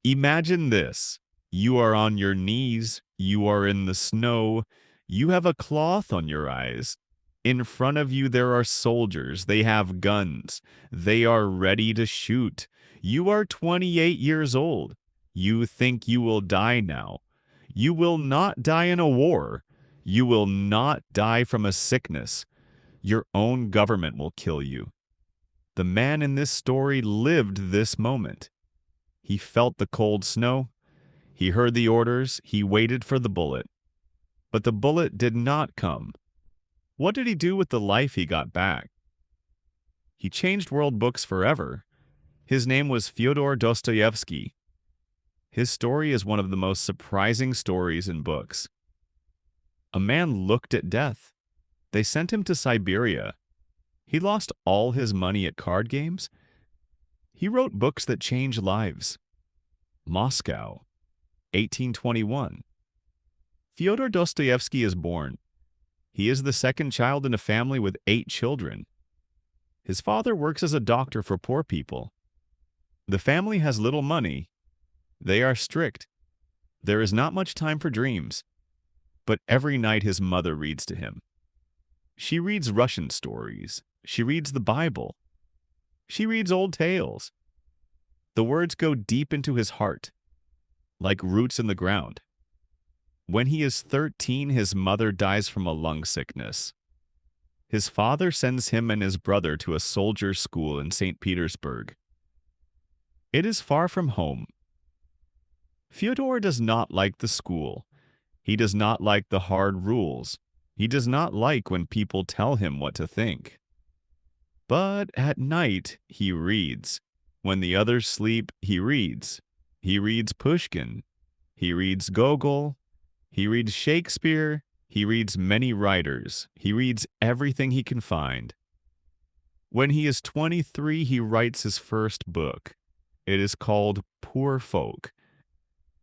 Imagine this. You are on your knees, you are in the snow, you have a cloth on your eyes. In front of you there are soldiers, they have guns, they are ready to shoot. You are 28 years old. You think you will die now. You will not die in a war. You will not die from a sickness. Your own government will kill you. The man in this story lived this moment. He felt the cold snow. He heard the orders. He waited for the bullet. But the bullet did not come. What did he do with the life he got back? He changed world books forever. His name was Fyodor Dostoevsky. His story is one of the most surprising stories in books. A man looked at death. They sent him to Siberia. He lost all his money at card games. He wrote books that changed lives. Moscow, 1821. Fyodor Dostoevsky is born. He is the second child in a family with 8 children. His father works as a doctor for poor people. The family has little money. They are strict. There is not much time for dreams. But every night his mother reads to him. She reads Russian stories. She reads the Bible. She reads old tales. The words go deep into his heart, like roots in the ground. When he is 13, his mother dies from a lung sickness. His father sends him and his brother to a soldiers' school in St. Petersburg. It is far from home. Fyodor does not like the school. He does not like the hard rules. He does not like when people tell him what to think. But at night, he reads. When the others sleep, he reads. He reads Pushkin. He reads Gogol. He reads Shakespeare. He reads many writers. He reads everything he can find. When he is 23, he writes his first book. It is called Poor Folk.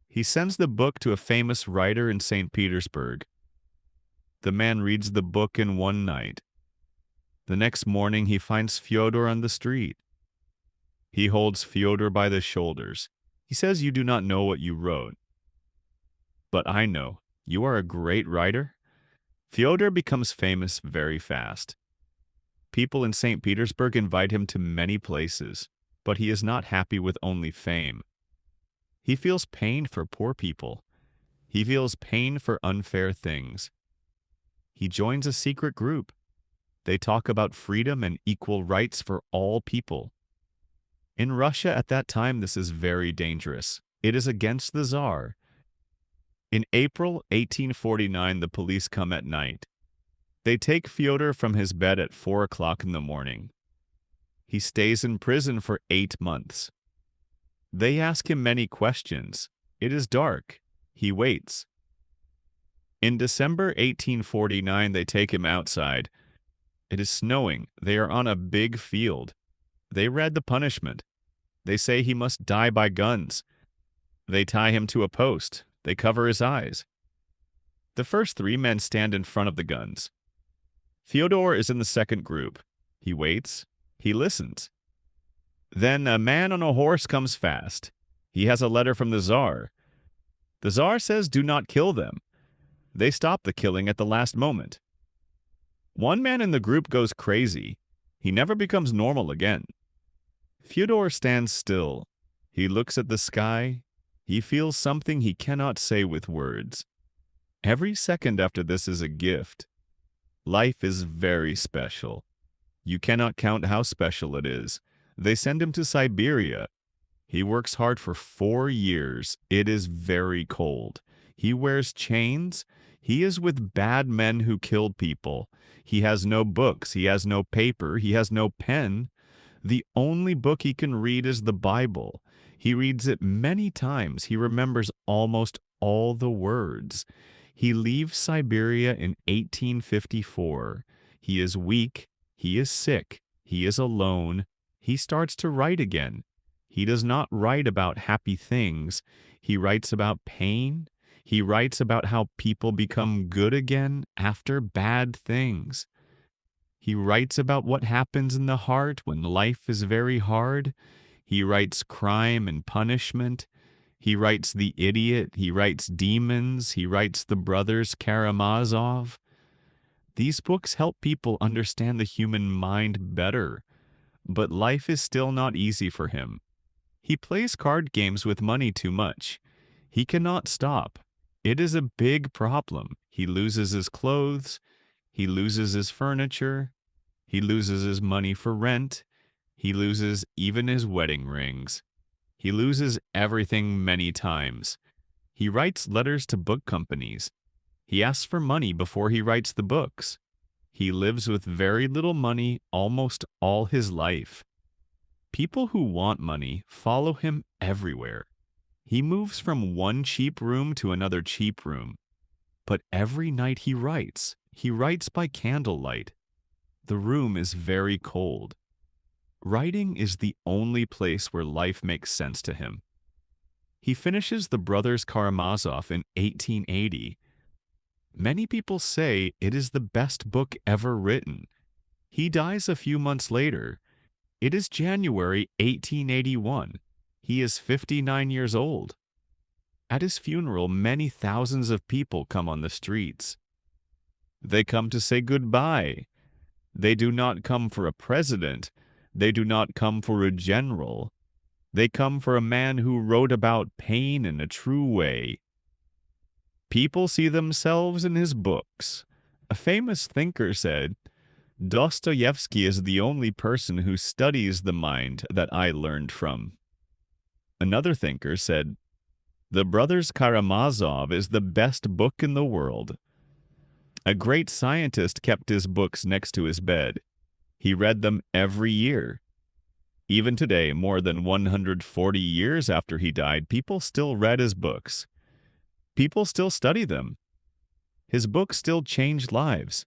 He sends the book to a famous writer in St. Petersburg. The man reads the book in one night. The next morning, he finds Fyodor on the street. He holds Fyodor by the shoulders. He says, "You do not know what you wrote. But I know. You are a great writer." Fyodor becomes famous very fast. People in St. Petersburg invite him to many places, but he is not happy with only fame. He feels pain for poor people. He feels pain for unfair things. He joins a secret group. They talk about freedom and equal rights for all people. In Russia at that time, this is very dangerous. It is against the Tsar. In April 1849, the police come at night. They take Fyodor from his bed at 4 o'clock in the morning. He stays in prison for 8 months. They ask him many questions. It is dark. He waits. In December 1849, they take him outside. It is snowing. They are on a big field. They read the punishment. They say he must die by guns. They tie him to a post. They cover his eyes. The first 3 men stand in front of the guns. Fyodor is in the second group. He waits. He listens. Then a man on a horse comes fast. He has a letter from the Tsar. The Tsar says, "Do not kill them." They stop the killing at the last moment. One man in the group goes crazy. He never becomes normal again. Fyodor stands still. He looks at the sky. He feels something he cannot say with words. Every second after this is a gift. Life is very special. You cannot count how special it is. They send him to Siberia. He works hard for 4 years. It is very cold. He wears chains. He is with bad men who kill people. He has no books. He has no paper. He has no pen. The only book he can read is the Bible. He reads it many times. He remembers almost all the words. He leaves Siberia in 1854. He is weak. He is sick. He is alone. He starts to write again. He does not write about happy things. He writes about pain. He writes about how people become good again after bad things. He writes about what happens in the heart when life is very hard. He writes crime and punishment. He writes The Idiot, he writes Demons, he writes The Brothers Karamazov. These books help people understand the human mind better, but life is still not easy for him. He plays card games with money too much. He cannot stop. It is a big problem. He loses his clothes, he loses his furniture, he loses his money for rent, he loses even his wedding rings. He loses everything many times. He writes letters to book companies. He asks for money before he writes the books. He lives with very little money almost all his life. People who want money follow him everywhere. He moves from one cheap room to another cheap room. But every night he writes by candlelight. The room is very cold. Writing is the only place where life makes sense to him. He finishes The Brothers Karamazov in 1880. Many people say it is the best book ever written. He dies a few months later. It is January 1881. He is 59 years old. At his funeral, many thousands of people come on the streets. They come to say goodbye. They do not come for a president. They do not come for a general. They come for a man who wrote about pain in a true way. People see themselves in his books. A famous thinker said, Dostoevsky is the only person who studies the mind that I learned from. Another thinker said, The Brothers Karamazov is the best book in the world. A great scientist kept his books next to his bed. He read them every year. Even today, more than 140 years after he died, people still read his books. People still study them. His books still changed lives.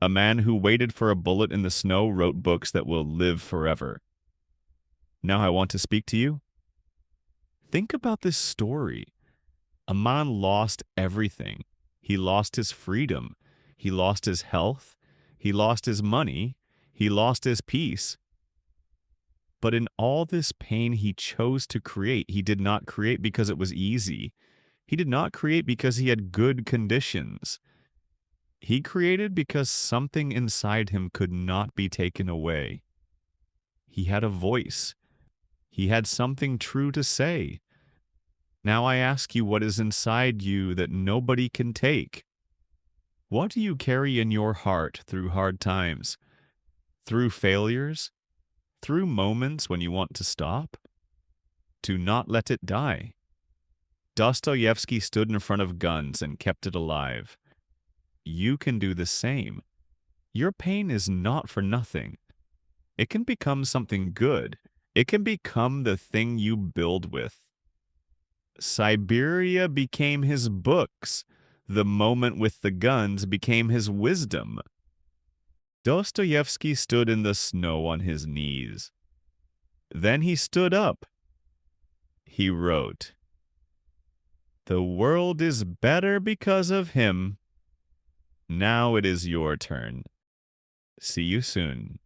A man who waited for a bullet in the snow wrote books that will live forever. Now I want to speak to you. Think about this story. A man lost everything. He lost his freedom. He lost his health. He lost his money. He lost his peace. But in all this pain he chose to create. He did not create because it was easy. He did not create because he had good conditions. He created because something inside him could not be taken away. He had a voice. He had something true to say. Now I ask you, what is inside you that nobody can take? What do you carry in your heart through hard times? Through failures? Through moments when you want to stop? Do not let it die. Dostoevsky stood in front of guns and kept it alive. You can do the same. Your pain is not for nothing. It can become something good. It can become the thing you build with. Siberia became his books. The moment with the guns became his wisdom. Dostoevsky stood in the snow on his knees. Then he stood up. He wrote, The world is better because of him. Now it is your turn. See you soon.